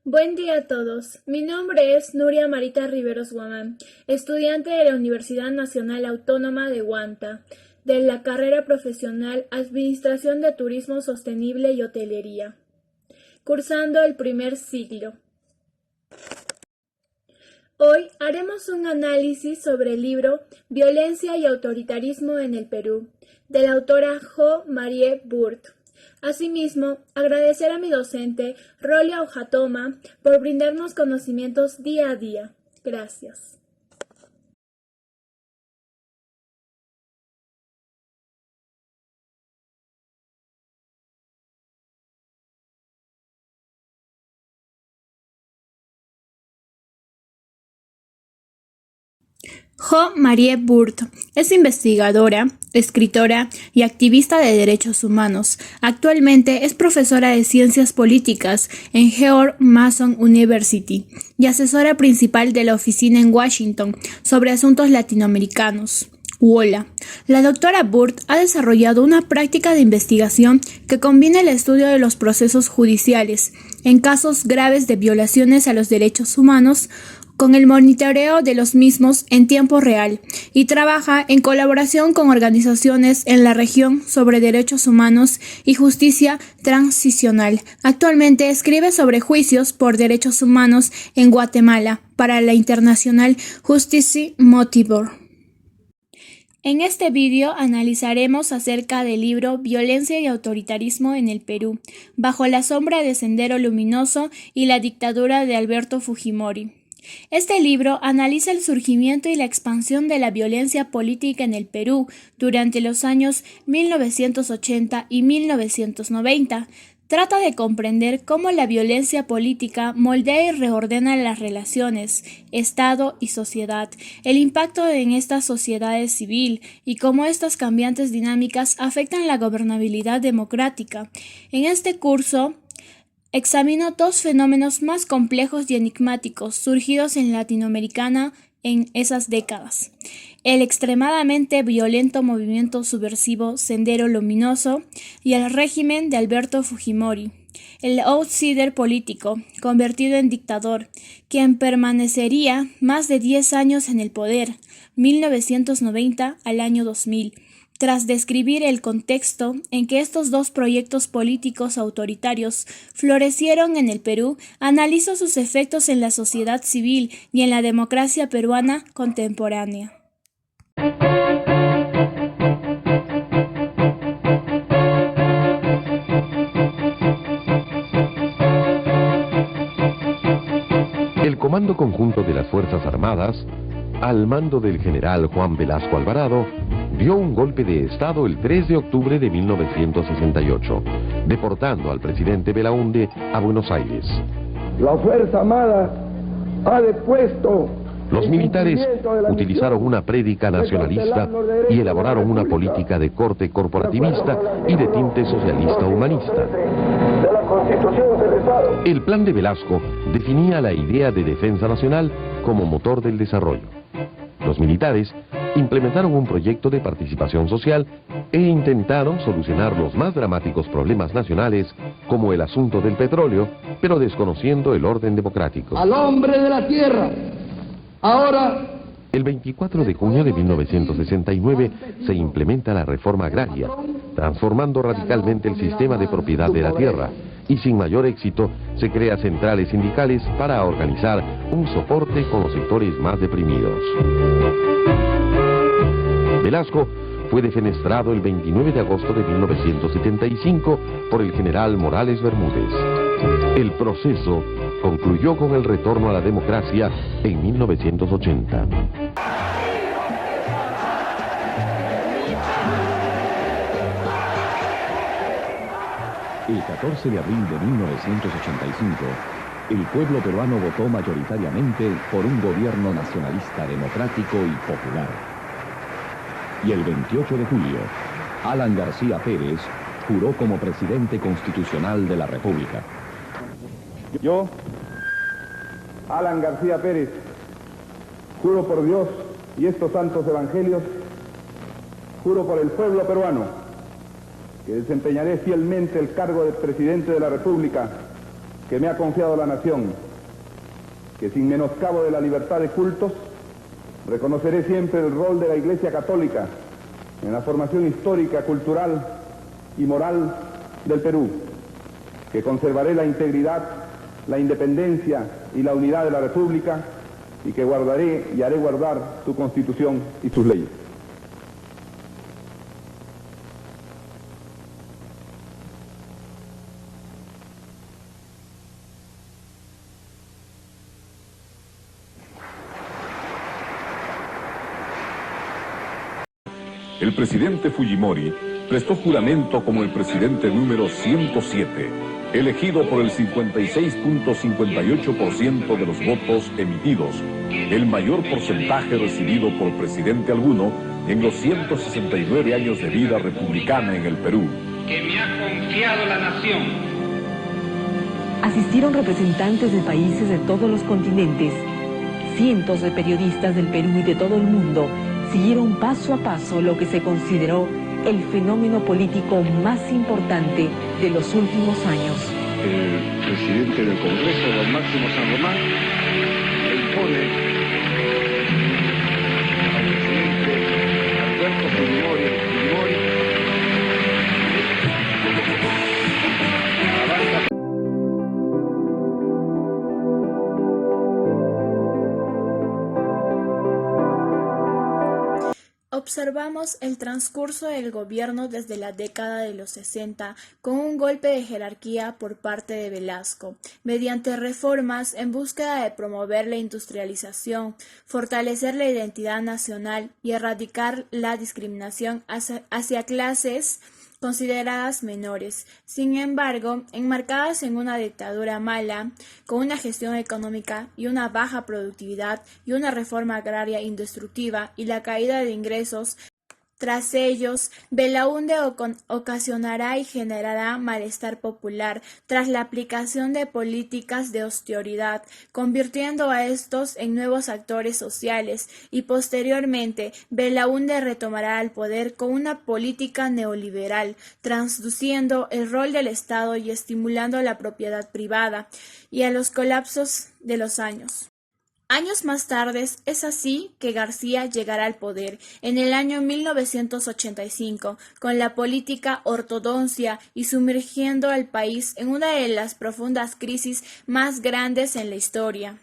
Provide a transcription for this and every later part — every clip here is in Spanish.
Buen día a todos. Mi nombre es Nuria Marita Riveros Guamán, estudiante de la Universidad Nacional Autónoma de Huanta, de la carrera profesional Administración de Turismo Sostenible y Hotelería, cursando el primer ciclo. Hoy haremos un análisis sobre el libro Violencia y Autoritarismo en el Perú, de la autora Jo Marie Burt. Asimismo, agradecer a mi docente, Rolia Ojatoma, por brindarnos conocimientos día a día. Gracias. Jo Marie Burt es investigadora, escritora y activista de derechos humanos. Actualmente es profesora de Ciencias Políticas en George Mason University y asesora principal de la oficina en Washington sobre asuntos latinoamericanos. WOLA. La doctora Burt ha desarrollado una práctica de investigación que combina el estudio de los procesos judiciales en casos graves de violaciones a los derechos humanos con el monitoreo de los mismos en tiempo real y trabaja en colaboración con organizaciones en la región sobre derechos humanos y justicia transicional. Actualmente escribe sobre juicios por derechos humanos en Guatemala para la International Justice Motivor. En este vídeo analizaremos acerca del libro Violencia y Autoritarismo en el Perú, bajo la sombra de Sendero Luminoso y la dictadura de Alberto Fujimori. Este libro analiza el surgimiento y la expansión de la violencia política en el Perú durante los años 1980 y 1990. Trata de comprender cómo la violencia política moldea y reordena las relaciones, Estado y sociedad, el impacto en esta sociedad civil y cómo estas cambiantes dinámicas afectan la gobernabilidad democrática. En este curso, examinó dos fenómenos más complejos y enigmáticos surgidos en Latinoamérica en esas décadas: el extremadamente violento movimiento subversivo Sendero Luminoso y el régimen de Alberto Fujimori, el outsider político, convertido en dictador, quien permanecería más de 10 años en el poder, 1990 al año 2000. Tras describir el contexto en que estos dos proyectos políticos autoritarios florecieron en el Perú, analizó sus efectos en la sociedad civil y en la democracia peruana contemporánea. El Comando Conjunto de las Fuerzas Armadas, al mando del general Juan Velasco Alvarado, dio un golpe de Estado el 3 de octubre de 1968, deportando al presidente Belaúnde a Buenos Aires. La Fuerza Armada ha depuesto... Los militares utilizaron una prédica nacionalista y elaboraron una política de corte corporativista y de tinte socialista humanista. El plan de Velasco definía la idea de defensa nacional como motor del desarrollo. Los militares implementaron un proyecto de participación social e intentaron solucionar los más dramáticos problemas nacionales, como el asunto del petróleo, pero desconociendo el orden democrático. Al hombre de la tierra. Ahora, el 24 de junio de 1969 se implementa la reforma agraria, transformando radicalmente el sistema de propiedad de la tierra, y sin mayor éxito se crean centrales sindicales para organizar un soporte con los sectores más deprimidos. Velasco fue defenestrado el 29 de agosto de 1975 por el general Morales Bermúdez. El proceso concluyó con el retorno a la democracia en 1980. El 14 de abril de 1985, el pueblo peruano votó mayoritariamente por un gobierno nacionalista, democrático y popular. Y el 28 de julio, Alan García Pérez juró como presidente constitucional de la República. yo, Alan García Pérez, juro por Dios y estos santos evangelios, juro por el pueblo peruano, que desempeñaré fielmente el cargo de presidente de la República que me ha confiado la nación, que sin menoscabo de la libertad de cultos, reconoceré siempre el rol de la Iglesia Católica en la formación histórica, cultural y moral del Perú, que conservaré la integridad, la independencia y la unidad de la República, y que guardaré y haré guardar su Constitución y sus leyes. El presidente Fujimori prestó juramento como el presidente número 107, elegido por el 56.58% de los votos emitidos, el mayor porcentaje recibido por presidente alguno en los 169 años de vida republicana en el Perú. Que me ha confiado la nación. Asistieron representantes de países de todos los continentes. Cientos de periodistas del Perú y de todo el mundo siguieron paso a paso lo que se consideró el fenómeno político más importante de los últimos años. El presidente del Congreso, don Máximo San Román, le impone al presidente Alberto Fujimori Observamos el transcurso del gobierno desde la década de los 60 con un golpe de jerarquía por parte de Velasco, mediante reformas en búsqueda de promover la industrialización, fortalecer la identidad nacional y erradicar la discriminación hacia clases consideradas menores. Sin embargo, enmarcadas en una dictadura mala, con una gestión económica y una baja productividad y una reforma agraria indestructiva y la caída de ingresos, tras ellos, Belaúnde ocasionará y generará malestar popular tras la aplicación de políticas de austeridad, convirtiendo a estos en nuevos actores sociales, y posteriormente Belaúnde retomará el poder con una política neoliberal, transduciendo el rol del Estado y estimulando la propiedad privada, y a los colapsos de los años. Años más tarde, es así que García llegará al poder, en el año 1985, con la política ortodoncia y sumergiendo al país en una de las profundas crisis más grandes en la historia.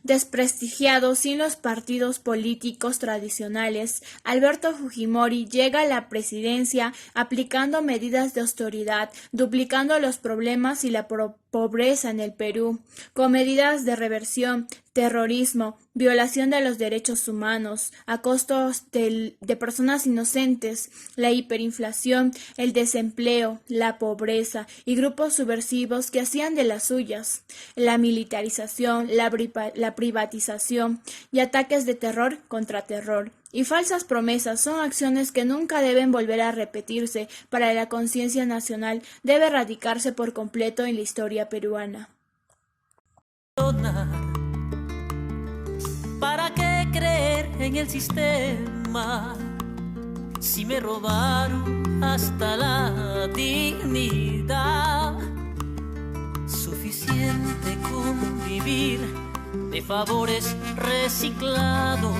Desprestigiado sin los partidos políticos tradicionales, Alberto Fujimori llega a la presidencia aplicando medidas de austeridad, duplicando los problemas y la pobreza en el Perú, con medidas de reversión, terrorismo, violación de los derechos humanos, a costos de personas inocentes, la hiperinflación, el desempleo, la pobreza y grupos subversivos que hacían de las suyas, la militarización, la privatización y ataques de terror contra terror. Y falsas promesas son acciones que nunca deben volver a repetirse. Para la conciencia nacional debe erradicarse por completo en la historia peruana. ¿Para qué creer en el sistema si me robaron hasta la dignidad? Suficiente con vivir de favores reciclados,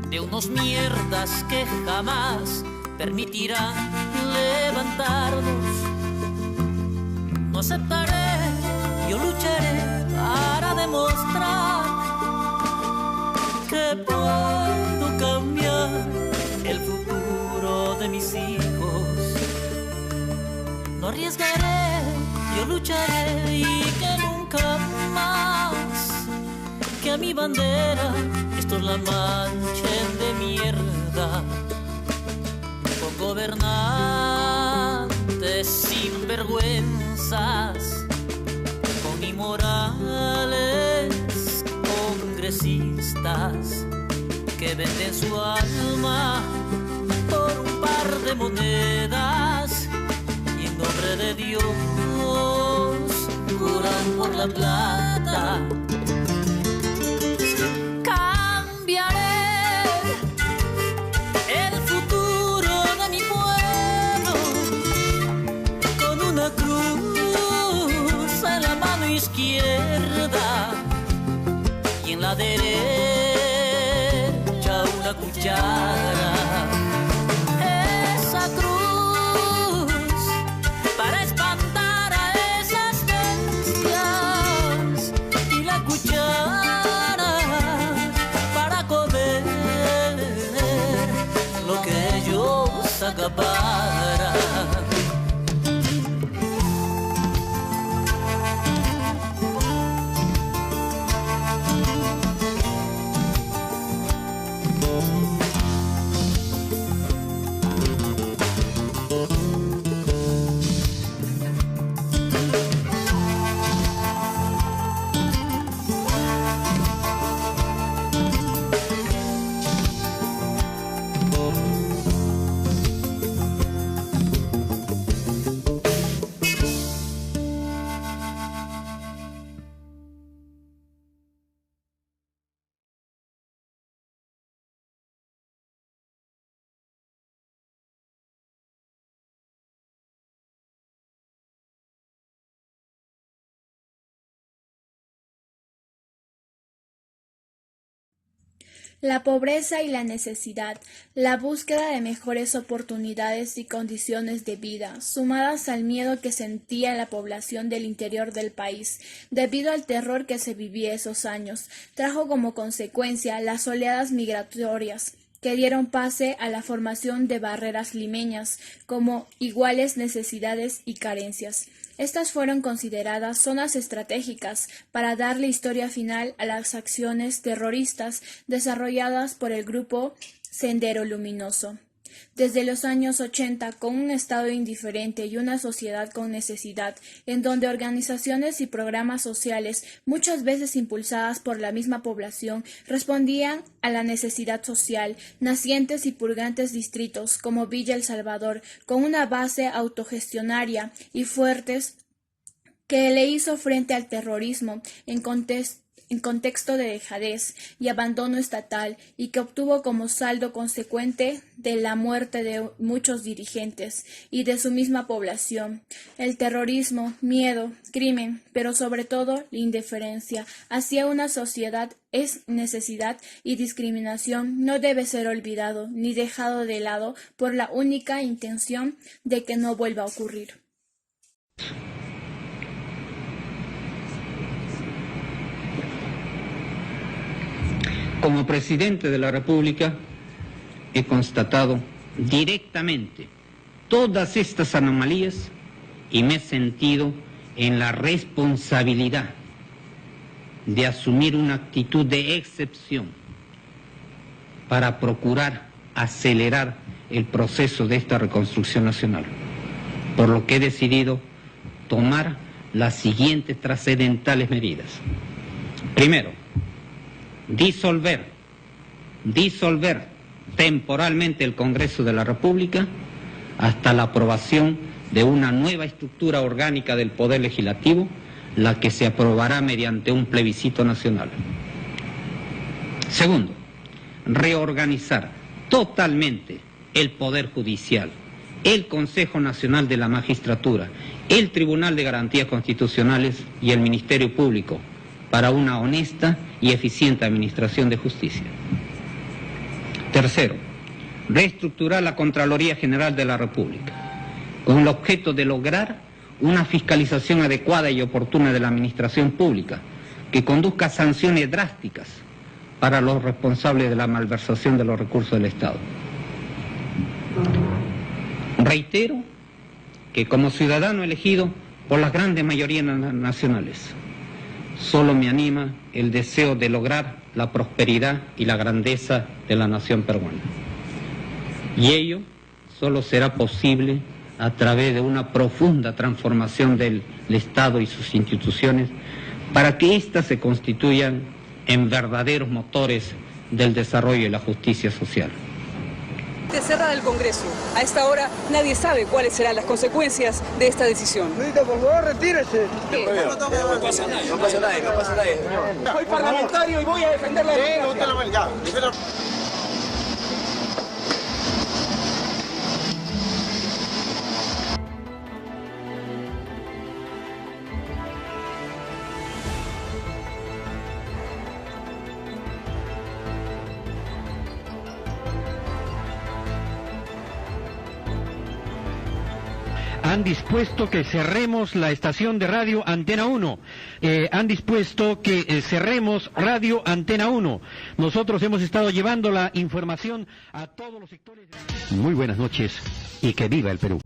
de unos mierdas que jamás permitirán levantarnos. No aceptaré, yo lucharé para demostrar que puedo cambiar el futuro de mis hijos. No arriesgaré, yo lucharé y que nunca más que a mi bandera estos la manchen de mierda, con gobernantes sinvergüenzas, con inmorales congresistas que venden su alma por un par de monedas y en nombre de Dios juran por la plata. Cruz izquierda y en la derecha una cuchara. Esa cruz para espantar a esas bestias y la cuchara para comer lo que ellos acaparan. La pobreza y la necesidad, la búsqueda de mejores oportunidades y condiciones de vida, sumadas al miedo que sentía la población del interior del país, debido al terror que se vivía esos años, trajo como consecuencia las oleadas migratorias, que dieron pase a la formación de barreras limeñas, como iguales necesidades y carencias. Estas fueron consideradas zonas estratégicas para darle historia final a las acciones terroristas desarrolladas por el grupo Sendero Luminoso. Desde los años 80, con un Estado indiferente y una sociedad con necesidad, en donde organizaciones y programas sociales, muchas veces impulsadas por la misma población, respondían a la necesidad social, nacientes y purgantes distritos como Villa El Salvador, con una base autogestionaria y fuertes que le hizo frente al terrorismo en contexto de dejadez y abandono estatal, y que obtuvo como saldo consecuente de la muerte de muchos dirigentes y de su misma población el terrorismo, miedo, crimen, pero sobre todo la indiferencia hacia una sociedad es necesidad y discriminación no debe ser olvidado ni dejado de lado por la única intención de que no vuelva a ocurrir. Como presidente de la República he constatado directamente todas estas anomalías y me he sentido en la responsabilidad de asumir una actitud de excepción para procurar acelerar el proceso de esta reconstrucción nacional, por lo que he decidido tomar las siguientes trascendentales medidas. Primero, disolver temporalmente el Congreso de la República hasta la aprobación de una nueva estructura orgánica del Poder Legislativo, la que se aprobará mediante un plebiscito nacional. Segundo, reorganizar totalmente el Poder Judicial, el Consejo Nacional de la Magistratura, el Tribunal de Garantías Constitucionales y el Ministerio Público, para una honesta y eficiente administración de justicia. Tercero, reestructurar la Contraloría General de la República, con el objeto de lograr una fiscalización adecuada y oportuna de la administración pública, que conduzca a sanciones drásticas para los responsables de la malversación de los recursos del Estado. Reitero que como ciudadano elegido por las grandes mayorías nacionales, solo me anima el deseo de lograr la prosperidad y la grandeza de la nación peruana. Y ello solo será posible a través de una profunda transformación del Estado y sus instituciones para que éstas se constituyan en verdaderos motores del desarrollo y la justicia social. Cerrada el Congreso. A esta hora nadie sabe cuáles serán las consecuencias de esta decisión. Por favor, retírese. No pasa nada. Soy parlamentario y voy a defender la democracia. han dispuesto que cerremos la estación de radio Antena 1. Han dispuesto que cerremos radio Antena 1. Nosotros hemos estado llevando la información a todos los sectores. Muy buenas noches y que viva el Perú.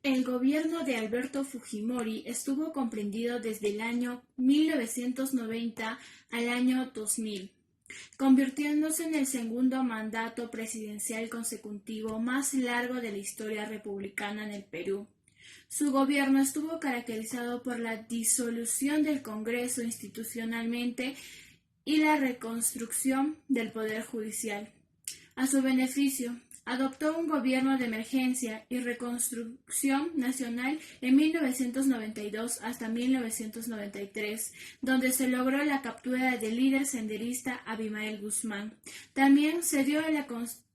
El gobierno de Alberto Fujimori estuvo comprendido desde el año 1990 al año 2000, convirtiéndose en el segundo mandato presidencial consecutivo más largo de la historia republicana en el Perú. Su gobierno estuvo caracterizado por la disolución del Congreso institucionalmente y la reconstrucción del Poder Judicial. A su beneficio, adoptó un gobierno de emergencia y reconstrucción nacional en 1992 hasta 1993, donde se logró la captura del líder senderista Abimael Guzmán. También se dio la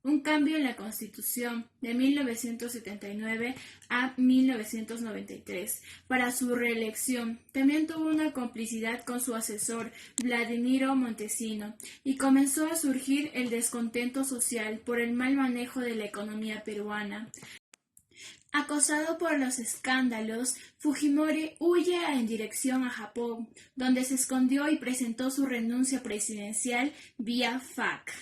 un cambio en la Constitución de 1979 a 1993 para su reelección. También tuvo una complicidad con su asesor, Vladimiro Montesino, y comenzó a surgir el descontento social por el mal manejo de la economía peruana. Acosado por los escándalos, Fujimori huye en dirección a Japón, donde se escondió y presentó su renuncia presidencial vía fax.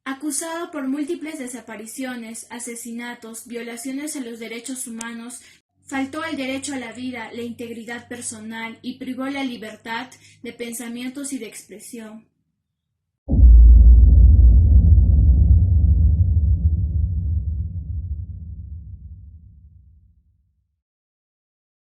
Acusado por múltiples desapariciones, asesinatos, violaciones a los derechos humanos, faltó el derecho a la vida, la integridad personal y privó la libertad de pensamientos y de expresión.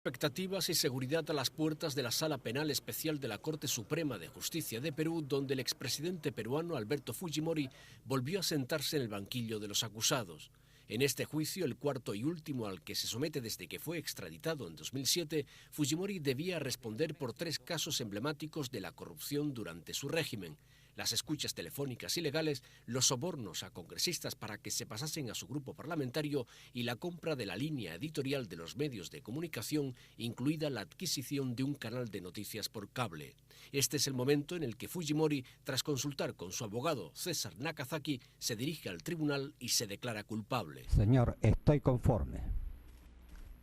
Expectativas y seguridad a las puertas de la Sala Penal Especial de la Corte Suprema de Justicia de Perú, donde el expresidente peruano Alberto Fujimori volvió a sentarse en el banquillo de los acusados. En este juicio, el cuarto y último al que se somete desde que fue extraditado en 2007, Fujimori debía responder por 3 casos emblemáticos de la corrupción durante su régimen: las escuchas telefónicas ilegales, los sobornos a congresistas para que se pasasen a su grupo parlamentario y la compra de la línea editorial de los medios de comunicación, incluida la adquisición de un canal de noticias por cable. Este es el momento en el que Fujimori, tras consultar con su abogado César Nakazaki, se dirige al tribunal y se declara culpable. Señor, estoy conforme.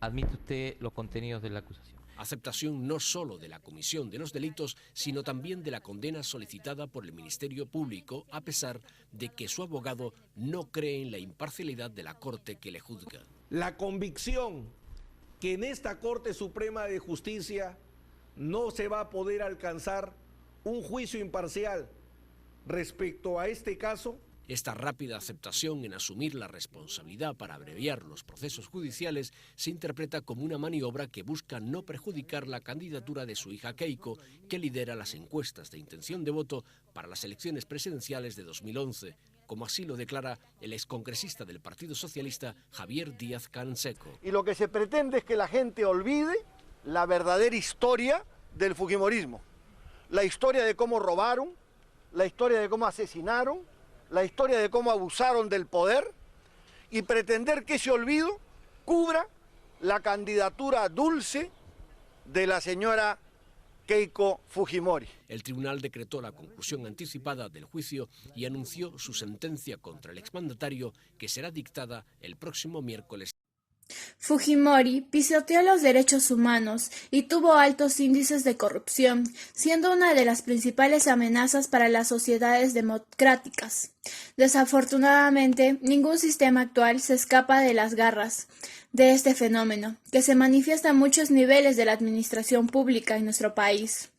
¿Admite usted los contenidos de la acusación? Aceptación no solo de la comisión de los delitos, sino también de la condena solicitada por el Ministerio Público, a pesar de que su abogado no cree en la imparcialidad de la Corte que le juzga. La convicción que en esta Corte Suprema de Justicia no se va a poder alcanzar un juicio imparcial respecto a este caso. Esta rápida aceptación en asumir la responsabilidad para abreviar los procesos judiciales se interpreta como una maniobra que busca no perjudicar la candidatura de su hija Keiko, que lidera las encuestas de intención de voto para las elecciones presidenciales de 2011, como así lo declara el excongresista del Partido Socialista Javier Díaz Canseco. Y lo que se pretende es que la gente olvide la verdadera historia del fujimorismo, la historia de cómo robaron, la historia de cómo asesinaron, la historia de cómo abusaron del poder, y pretender que ese olvido cubra la candidatura dulce de la señora Keiko Fujimori. El tribunal decretó la conclusión anticipada del juicio y anunció su sentencia contra el exmandatario, que será dictada el próximo miércoles. Fujimori pisoteó los derechos humanos y tuvo altos índices de corrupción, siendo una de las principales amenazas para las sociedades democráticas. Desafortunadamente, ningún sistema actual se escapa de las garras de este fenómeno, que se manifiesta a muchos niveles de la administración pública en nuestro país.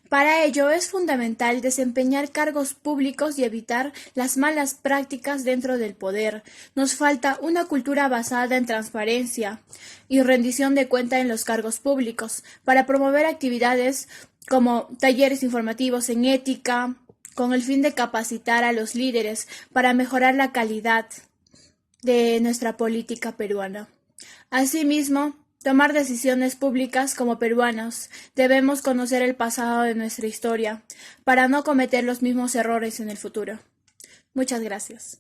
Para ello es fundamental desempeñar cargos públicos y evitar las malas prácticas dentro del poder. Nos falta una cultura basada en transparencia y rendición de cuenta en los cargos públicos para promover actividades como talleres informativos en ética, con el fin de capacitar a los líderes para mejorar la calidad de nuestra política peruana. Asimismo, tomar decisiones públicas como peruanos, debemos conocer el pasado de nuestra historia para no cometer los mismos errores en el futuro. Muchas gracias.